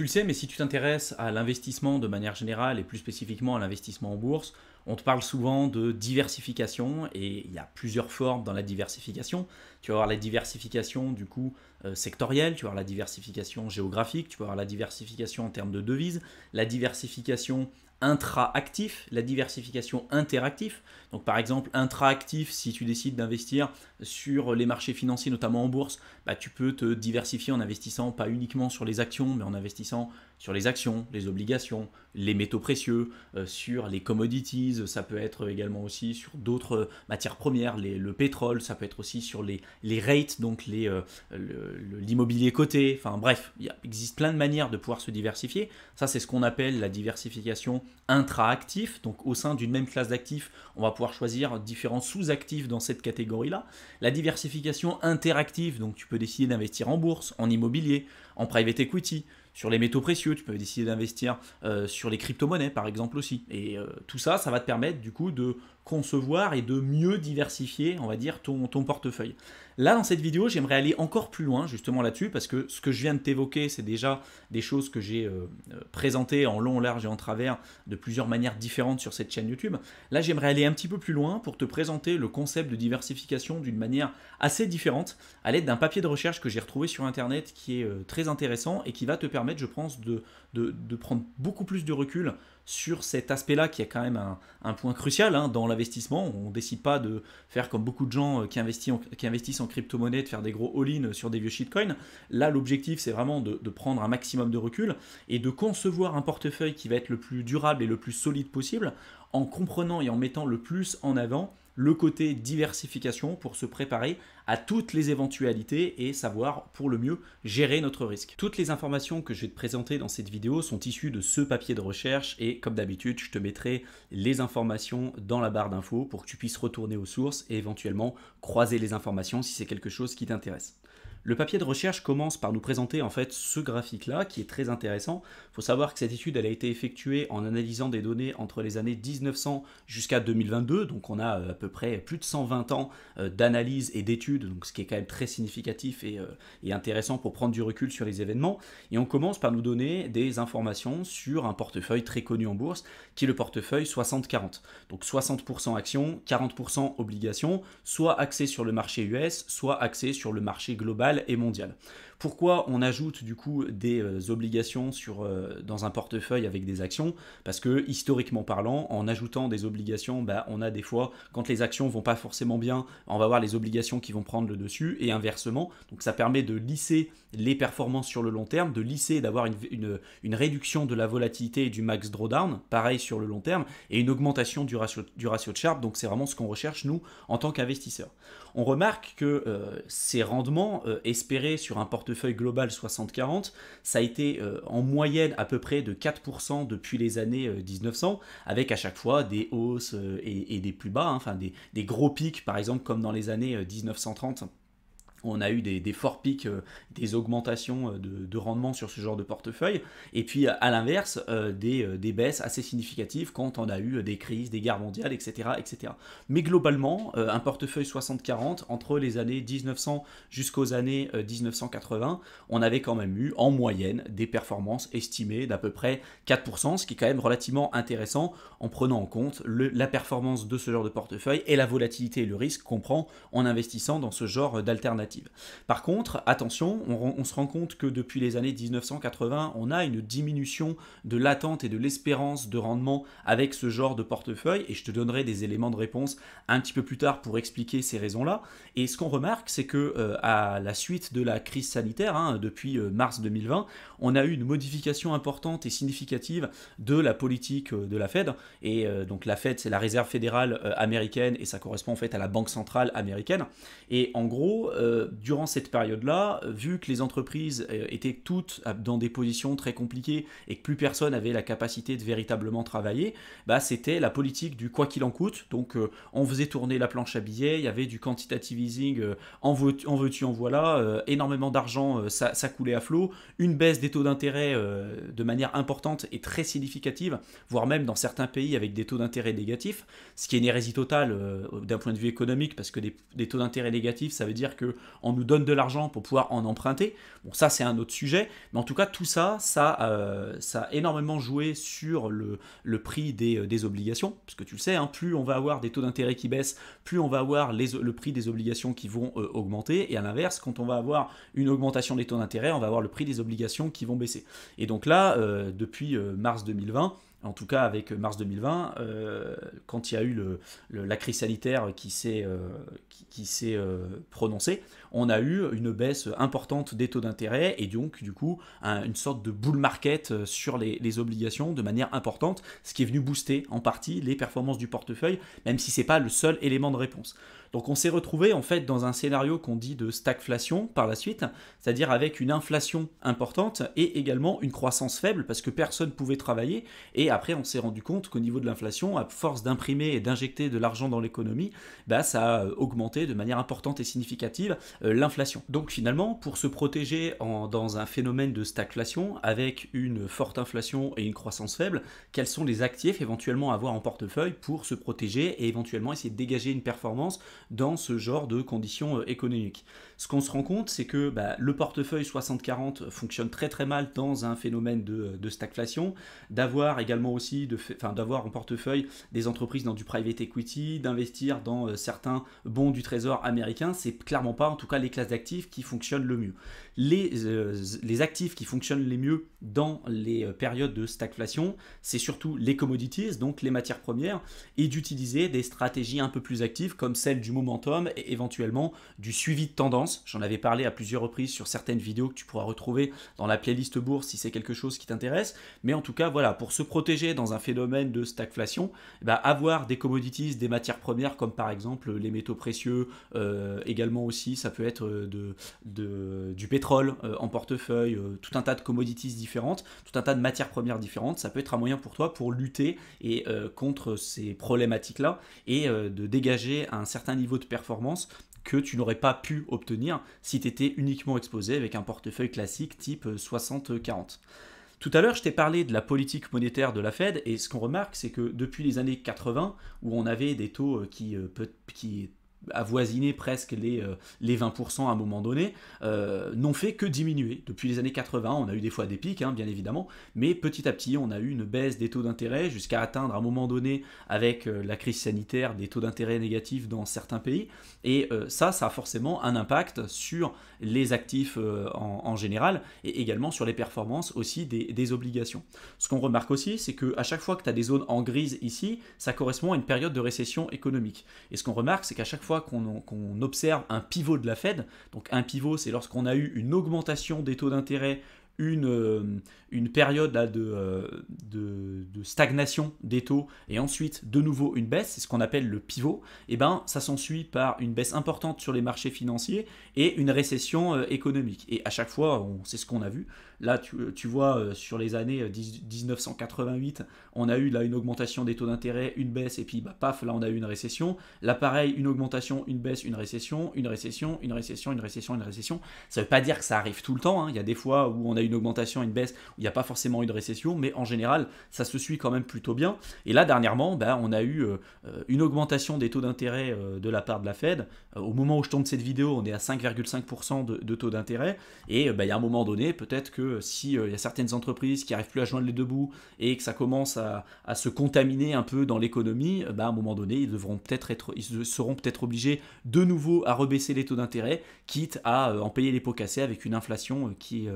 le sais, mais si tu t'intéresses à l'investissement de manière générale et plus spécifiquement à l'investissement en bourse, on te parle souvent de diversification et il y a plusieurs formes dans la diversification. Tu vas avoir la diversification du coup sectorielle, tu vas avoir la diversification géographique, tu vas avoir la diversification en termes de devises, la diversification intra-actif, la diversification interactif. Donc par exemple, intra-actif, si tu décides d'investir sur les marchés financiers, notamment en bourse, bah, tu peux te diversifier en investissant pas uniquement sur les actions, mais en investissant sur les actions, les obligations, les métaux précieux, sur les commodities, ça peut être également aussi sur d'autres matières premières, le pétrole, ça peut être aussi sur les rates, donc l'immobilier coté, enfin bref, il existe plein de manières de pouvoir se diversifier. Ça, c'est ce qu'on appelle la diversification intra-actif, donc au sein d'une même classe d'actifs, on va pouvoir choisir différents sous-actifs dans cette catégorie-là. La diversification interactive, donc tu peux décider d'investir en bourse, en immobilier, en private equity, sur les métaux précieux, tu peux décider d'investir sur les crypto-monnaies par exemple aussi. Et tout ça, ça va te permettre du coup de concevoir et de mieux diversifier, on va dire, ton portefeuille. Là, dans cette vidéo, j'aimerais aller encore plus loin justement là-dessus parce que ce que je viens de t'évoquer, c'est déjà des choses que j'ai présentées en long, large et en travers de plusieurs manières différentes sur cette chaîne YouTube. Là, j'aimerais aller un petit peu plus loin pour te présenter le concept de diversification d'une manière assez différente à l'aide d'un papier de recherche que j'ai retrouvé sur Internet qui est très intéressant et qui va te permettre, je pense, de prendre beaucoup plus de recul sur cet aspect-là qui est quand même un point crucial dans l'investissement. On ne décide pas de faire comme beaucoup de gens qui investissent en crypto-monnaie, de faire des gros all-in sur des vieux shitcoins. Là, l'objectif, c'est vraiment de prendre un maximum de recul et de concevoir un portefeuille qui va être le plus durable et le plus solide possible en comprenant et en mettant le plus en avant le côté diversification pour se préparer à toutes les éventualités et savoir pour le mieux gérer notre risque. Toutes les informations que je vais te présenter dans cette vidéo sont issues de ce papier de recherche et comme d'habitude, je te mettrai les informations dans la barre d'infos pour que tu puisses retourner aux sources et éventuellement croiser les informations si c'est quelque chose qui t'intéresse. Le papier de recherche commence par nous présenter en fait ce graphique-là qui est très intéressant. Il faut savoir que cette étude elle a été effectuée en analysant des données entre les années 1900 jusqu'à 2022, donc on a à peu près plus de 120 ans d'analyse et d'études, donc ce qui est quand même très significatif et intéressant pour prendre du recul sur les événements. Et on commence par nous donner des informations sur un portefeuille très connu en bourse, qui est le portefeuille 60-40. Donc 60% actions, 40% obligations, soit axé sur le marché US, soit axé sur le marché global et mondiale. Pourquoi on ajoute du coup des obligations dans un portefeuille avec des actions? Parce que historiquement parlant, en ajoutant des obligations, on a des fois, quand les actions vont pas forcément bien, on va avoir les obligations qui vont prendre le dessus et inversement. Donc ça permet de lisser les performances sur le long terme, de lisser et d'avoir une réduction de la volatilité et du max drawdown, pareil sur le long terme, et une augmentation du ratio de Sharpe. Donc c'est vraiment ce qu'on recherche nous en tant qu'investisseurs. On remarque que ces rendements espérés sur un portefeuille global 60-40, ça a été en moyenne à peu près de 4% depuis les années 1900, avec à chaque fois des hausses et des plus bas, enfin des gros pics, par exemple comme dans les années 1930. On a eu des forts pics, des augmentations de rendement sur ce genre de portefeuille. Et puis à l'inverse, des baisses assez significatives quand on a eu des crises, des guerres mondiales, etc. etc. Mais globalement, un portefeuille 60-40, entre les années 1900 jusqu'aux années 1980, on avait quand même eu en moyenne des performances estimées d'à peu près 4%, ce qui est quand même relativement intéressant en prenant en compte la performance de ce genre de portefeuille et la volatilité et le risque qu'on prend en investissant dans ce genre d'alternative. Par contre, attention, on se rend compte que depuis les années 1980, on a une diminution de l'attente et de l'espérance de rendement avec ce genre de portefeuille et je te donnerai des éléments de réponse un petit peu plus tard pour expliquer ces raisons-là. Et ce qu'on remarque, c'est que à la suite de la crise sanitaire, depuis mars 2020, on a eu une modification importante et significative de la politique de la Fed. Et donc la Fed, c'est la Réserve fédérale américaine et ça correspond en fait à la Banque centrale américaine. Et en gros, durant cette période-là, vu que les entreprises étaient toutes dans des positions très compliquées et que plus personne n'avait la capacité de véritablement travailler, c'était la politique du quoi qu'il en coûte. Donc on faisait tourner la planche à billets, il y avait du quantitative easing, en veux-tu, en voilà, énormément d'argent, ça coulait à flot, une baisse des taux d'intérêt de manière importante et très significative, voire même dans certains pays avec des taux d'intérêt négatifs, ce qui est une hérésie totale d'un point de vue économique, parce que des taux d'intérêt négatifs, ça veut dire que on nous donne de l'argent pour pouvoir en emprunter. Bon, ça c'est un autre sujet, mais en tout cas tout ça, ça a énormément joué sur le prix des obligations, parce que tu le sais, hein, plus on va avoir des taux d'intérêt qui baissent, plus on va avoir le prix des obligations qui vont augmenter, et à l'inverse, quand on va avoir une augmentation des taux d'intérêt, on va avoir le prix des obligations qui vont baisser. Et donc là, depuis mars 2020, en tout cas avec mars 2020, quand il y a eu la crise sanitaire qui s'est prononcée, on a eu une baisse importante des taux d'intérêt et donc du coup une sorte de bull market sur les obligations de manière importante, ce qui est venu booster en partie les performances du portefeuille, même si ce n'est pas le seul élément de réponse. Donc on s'est retrouvé en fait dans un scénario qu'on dit de stagflation par la suite, c'est-à-dire avec une inflation importante et également une croissance faible parce que personne ne pouvait travailler. Et après on s'est rendu compte qu'au niveau de l'inflation, à force d'imprimer et d'injecter de l'argent dans l'économie, ça a augmenté de manière importante et significative l'inflation. Donc finalement, pour se protéger dans un phénomène de stagflation avec une forte inflation et une croissance faible, quels sont les actifs éventuellement à avoir en portefeuille pour se protéger et éventuellement essayer de dégager une performance dans ce genre de conditions économiques. Ce qu'on se rend compte, c'est que le portefeuille 60-40 fonctionne très très mal dans un phénomène de stagflation, d'avoir également aussi, d'avoir en portefeuille des entreprises dans du private equity, d'investir dans certains bons du trésor américain, c'est clairement pas en tout cas les classes d'actifs qui fonctionnent le mieux. Les actifs qui fonctionnent les mieux dans les périodes de stagflation, c'est surtout les commodities, donc les matières premières, et d'utiliser des stratégies un peu plus actives comme celle du momentum et éventuellement du suivi de tendance. J'en avais parlé à plusieurs reprises sur certaines vidéos que tu pourras retrouver dans la playlist bourse si c'est quelque chose qui t'intéresse. Mais en tout cas, voilà, pour se protéger dans un phénomène de stagflation, avoir des commodities, des matières premières comme par exemple les métaux précieux, également aussi ça peut être du pétrole en portefeuille, tout un tas de commodities différentes, tout un tas de matières premières différentes, ça peut être un moyen pour toi pour lutter contre ces problématiques-là et de dégager un certain niveau de performance que tu n'aurais pas pu obtenir si tu étais uniquement exposé avec un portefeuille classique type 60-40. Tout à l'heure, je t'ai parlé de la politique monétaire de la Fed, et ce qu'on remarque, c'est que depuis les années 80, où on avait des taux qui avoisinaient presque les 20% à un moment donné, n'ont fait que diminuer. Depuis les années 80, on a eu des fois des pics, bien évidemment, mais petit à petit, on a eu une baisse des taux d'intérêt jusqu'à atteindre à un moment donné, avec la crise sanitaire, des taux d'intérêt négatifs dans certains pays. Et ça a forcément un impact sur les actifs en général et également sur les performances aussi des obligations. Ce qu'on remarque aussi, c'est qu'à chaque fois que tu as des zones en grise ici, ça correspond à une période de récession économique. Et ce qu'on remarque, c'est qu'à chaque fois qu'on observe un pivot de la Fed, donc un pivot, c'est lorsqu'on a eu une augmentation des taux d'intérêt, une période là, de stagnation des taux et ensuite de nouveau une baisse, c'est ce qu'on appelle le pivot, et ça s'ensuit par une baisse importante sur les marchés financiers et une récession économique. Et à chaque fois, c'est ce qu'on a vu. Là, tu vois, sur les années 1988, on a eu là une augmentation des taux d'intérêt, une baisse, et puis paf, là on a eu une récession. Là pareil, une augmentation, une baisse, une récession, une récession, une récession, une récession, une récession. Ça ne veut pas dire que ça arrive tout le temps, Il y a des fois où on a une augmentation, une baisse, où il n'y a pas forcément eu de récession, mais en général, ça se suit quand même plutôt bien. Et là, dernièrement, on a eu une augmentation des taux d'intérêt de la part de la Fed. Au moment où je tourne cette vidéo, on est à 5,5% de taux d'intérêt. Et il y a un moment donné, peut-être que si il y a certaines entreprises qui n'arrivent plus à joindre les deux bouts et que ça commence à se contaminer un peu dans l'économie, à un moment donné, ils seront peut-être obligés de nouveau à rebaisser les taux d'intérêt, quitte à en payer les pots cassés avec une inflation qui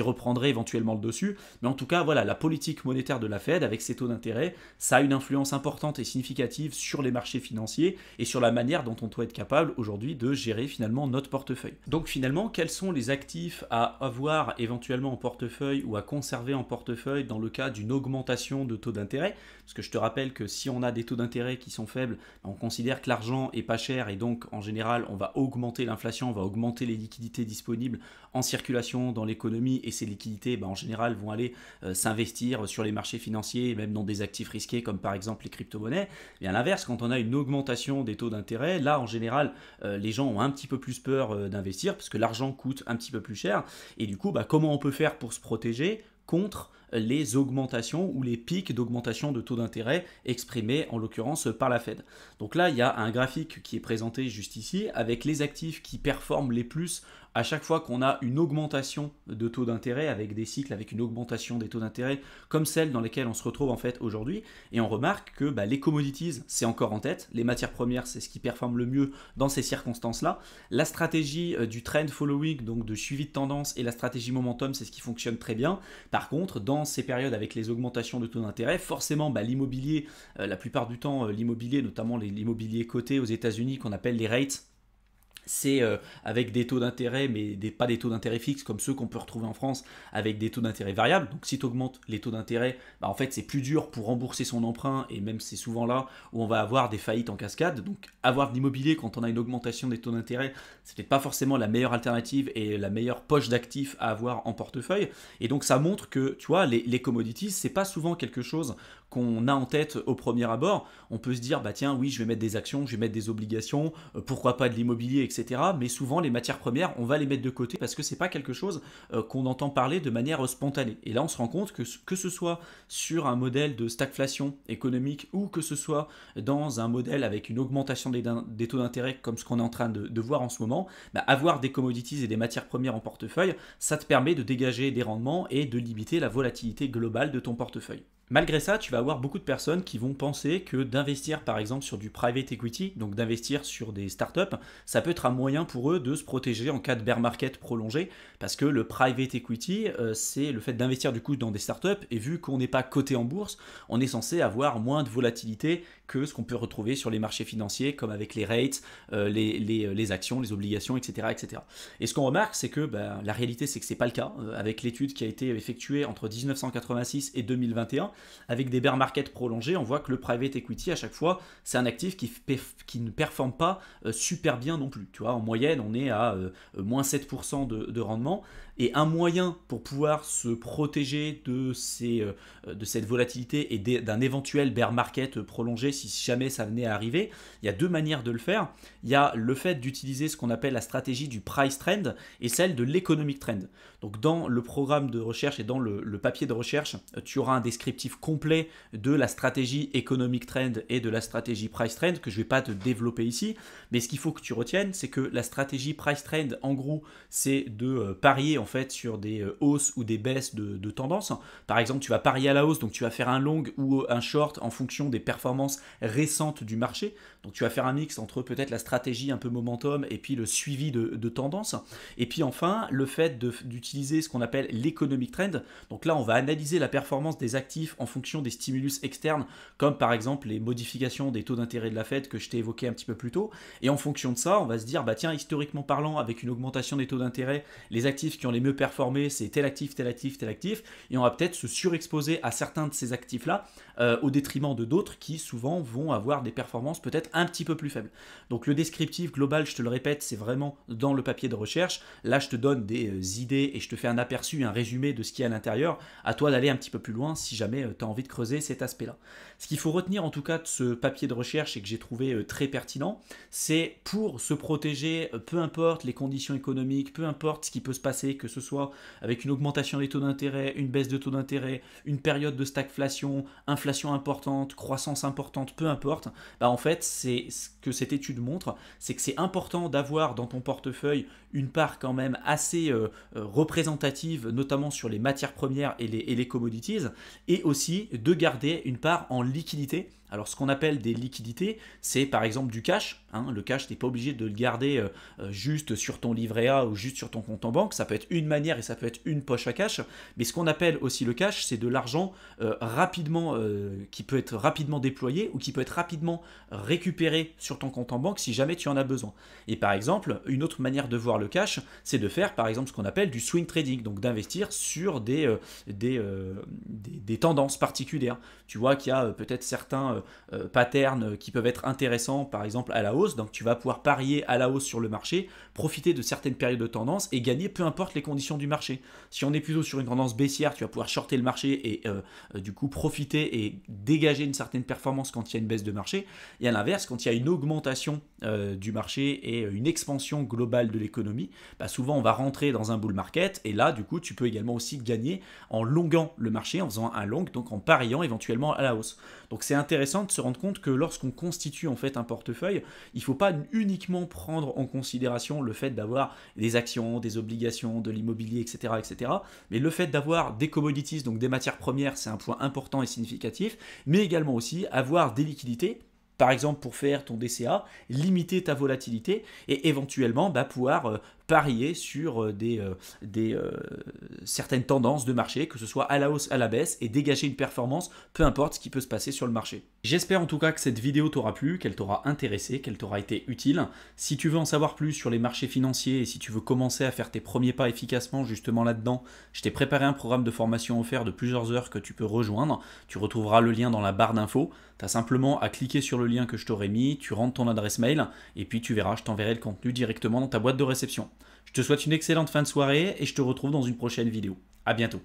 reprendrait éventuellement le dessus. Mais en tout cas, voilà, la politique monétaire de la Fed avec ses taux d'intérêt, ça a une influence importante et significative sur les marchés financiers et sur la manière dont on doit être capable aujourd'hui de gérer finalement notre portefeuille. Donc finalement, quels sont les actifs à avoir éventuellement en portefeuille ou à conserver en portefeuille dans le cas d'une augmentation de taux d'intérêt? Parce que je te rappelle que si on a des taux d'intérêt qui sont faibles, on considère que l'argent est pas cher et donc en général on va augmenter l'inflation, on va augmenter les liquidités disponibles en circulation dans l'économie et ces liquidités en général vont aller s'investir sur les marchés financiers et même dans des actifs risqués comme par exemple les crypto-monnaies. Et à l'inverse, quand on a une augmentation des taux d'intérêt, là en général les gens ont un petit peu plus peur d'investir parce que l'argent coûte un petit peu plus cher et du coup comment on peut faire pour se protéger contre les augmentations ou les pics d'augmentation de taux d'intérêt exprimés en l'occurrence par la Fed. Donc là, il y a un graphique qui est présenté juste ici avec les actifs qui performent les plus à chaque fois qu'on a une augmentation de taux d'intérêt, avec des cycles, avec une augmentation des taux d'intérêt, comme celle dans lesquelles on se retrouve en fait aujourd'hui. Et on remarque que les commodities, c'est encore en tête. Les matières premières, c'est ce qui performe le mieux dans ces circonstances-là. La stratégie du trend following, donc de suivi de tendance, et la stratégie momentum, c'est ce qui fonctionne très bien. Par contre, dans ces périodes avec les augmentations de taux d'intérêt, forcément, l'immobilier, la plupart du temps, l'immobilier, notamment l'immobilier coté aux États-Unis qu'on appelle les rates, c'est avec des taux d'intérêt, mais pas des taux d'intérêt fixes comme ceux qu'on peut retrouver en France, avec des taux d'intérêt variables. Donc si tu augmentes les taux d'intérêt, en fait c'est plus dur pour rembourser son emprunt, et même c'est souvent là où on va avoir des faillites en cascade. Donc avoir de l'immobilier quand on a une augmentation des taux d'intérêt, c'est peut-être pas forcément la meilleure alternative et la meilleure poche d'actifs à avoir en portefeuille. Et donc ça montre que, tu vois, les commodities, c'est pas souvent quelque chose qu'on a en tête au premier abord. On peut se dire, tiens, oui, je vais mettre des actions, je vais mettre des obligations, pourquoi pas de l'immobilier, etc. Mais souvent, les matières premières, on va les mettre de côté parce que c'est pas quelque chose qu'on entend parler de manière spontanée. Et là, on se rend compte que ce soit sur un modèle de stagflation économique ou que ce soit dans un modèle avec une augmentation des taux d'intérêt comme ce qu'on est en train de voir en ce moment, avoir des commodities et des matières premières en portefeuille, ça te permet de dégager des rendements et de limiter la volatilité globale de ton portefeuille. Malgré ça, tu vas avoir beaucoup de personnes qui vont penser que d'investir par exemple sur du private equity, donc d'investir sur des startups, ça peut être un moyen pour eux de se protéger en cas de bear market prolongé, parce que le private equity, c'est le fait d'investir du coup dans des startups, et vu qu'on n'est pas coté en bourse, on est censé avoir moins de volatilité que ce qu'on peut retrouver sur les marchés financiers, comme avec les rates, les actions, les obligations, etc. etc. Et ce qu'on remarque, c'est que la réalité, c'est que ce n'est pas le cas. Avec l'étude qui a été effectuée entre 1986 et 2021, avec des bear markets prolongés, on voit que le private equity, à chaque fois, c'est un actif qui ne performe pas super bien non plus. Tu vois, en moyenne, on est à moins 7% de rendement. Et un moyen pour pouvoir se protéger de cette volatilité et d'un éventuel bear market prolongé, si jamais ça venait à arriver, il y a deux manières de le faire. Il y a le fait d'utiliser ce qu'on appelle la stratégie du price trend et celle de l'economic trend. Donc dans le programme de recherche et dans le papier de recherche, tu auras un descriptif complet de la stratégie economic trend et de la stratégie price trend que je ne vais pas te développer ici. Mais ce qu'il faut que tu retiennes, c'est que la stratégie price trend, en gros, c'est de parier en fait sur des hausses ou des baisses de tendance. Par exemple, tu vas parier à la hausse, donc tu vas faire un long ou un short en fonction des performances récentes du marché. Donc tu vas faire un mix entre peut-être la stratégie un peu momentum et puis le suivi de tendance. Et puis enfin, le fait d'utiliser ce qu'on appelle l'economic trend. Donc là, on va analyser la performance des actifs en fonction des stimulus externes, comme par exemple les modifications des taux d'intérêt de la Fed que je t'ai évoqué un petit peu plus tôt. Et en fonction de ça, on va se dire, tiens, historiquement parlant, avec une augmentation des taux d'intérêt, les actifs qui ont les mieux performé, c'est tel actif, tel actif, tel actif. Et on va peut-être se surexposer à certains de ces actifs-là au détriment de d'autres qui souvent vont avoir des performances peut-être un petit peu plus faibles. Donc le descriptif global, je te le répète, c'est vraiment dans le papier de recherche. Là, je te donne des idées et je te fais un aperçu, un résumé de ce qu'il y a à l'intérieur. À toi d'aller un petit peu plus loin si jamais tu as envie de creuser cet aspect-là. Ce qu'il faut retenir en tout cas de ce papier de recherche et que j'ai trouvé très pertinent, c'est pour se protéger, peu importe les conditions économiques, peu importe ce qui peut se passer, que ce soit avec une augmentation des taux d'intérêt, une baisse de taux d'intérêt, une période de stagflation, inflation importante, croissance importante, peu importe, en fait, c'est ce que cette étude montre, c'est que c'est important d'avoir dans ton portefeuille une part quand même assez représentative, notamment sur les matières premières et les commodities, et aussi de garder une part en liquidité. Alors ce qu'on appelle des liquidités, c'est par exemple du cash. Le cash, tu n'es pas obligé de le garder juste sur ton livret A ou juste sur ton compte en banque. Ça peut être une manière et ça peut être une poche à cash. Mais ce qu'on appelle aussi le cash, c'est de l'argent rapidement qui peut être rapidement déployé ou qui peut être rapidement récupéré sur ton compte en banque si jamais tu en as besoin. Et par exemple, une autre manière de voir le cash, c'est de faire par exemple ce qu'on appelle du swing trading, donc d'investir sur des tendances particulières. Tu vois qu'il y a peut-être certains patterns qui peuvent être intéressants, par exemple à la hausse. Donc tu vas pouvoir parier à la hausse sur le marché, profiter de certaines périodes de tendance et gagner peu importe les conditions du marché. Si on est plutôt sur une tendance baissière, tu vas pouvoir shorter le marché et du coup profiter et dégager une certaine performance quand il y a une baisse de marché. Et à l'inverse, quand il y a une augmentation du marché et une expansion globale de l'économie, bah souvent on va rentrer dans un bull market et là du coup tu peux également aussi gagner en longuant le marché, en faisant un long, donc en pariant éventuellement à la hausse. Donc c'est intéressant de se rendre compte que lorsqu'on constitue en fait un portefeuille, il ne faut pas uniquement prendre en considération le fait d'avoir des actions, des obligations, de l'immobilier, etc., etc. Mais le fait d'avoir des commodities, donc des matières premières, c'est un point important et significatif, mais également aussi avoir des liquidités. Par exemple, pour faire ton DCA, limiter ta volatilité et éventuellement pouvoir parier sur certaines tendances de marché, que ce soit à la hausse, à la baisse, et dégager une performance, peu importe ce qui peut se passer sur le marché. J'espère en tout cas que cette vidéo t'aura plu, qu'elle t'aura intéressé, qu'elle t'aura été utile. Si tu veux en savoir plus sur les marchés financiers et si tu veux commencer à faire tes premiers pas efficacement justement là-dedans, je t'ai préparé un programme de formation offert de plusieurs heures que tu peux rejoindre. Tu retrouveras le lien dans la barre d'infos. Tu as simplement à cliquer sur le lien que je t'aurai mis, tu rentres ton adresse mail et puis tu verras, je t'enverrai le contenu directement dans ta boîte de réception. Je te souhaite une excellente fin de soirée et je te retrouve dans une prochaine vidéo. À bientôt.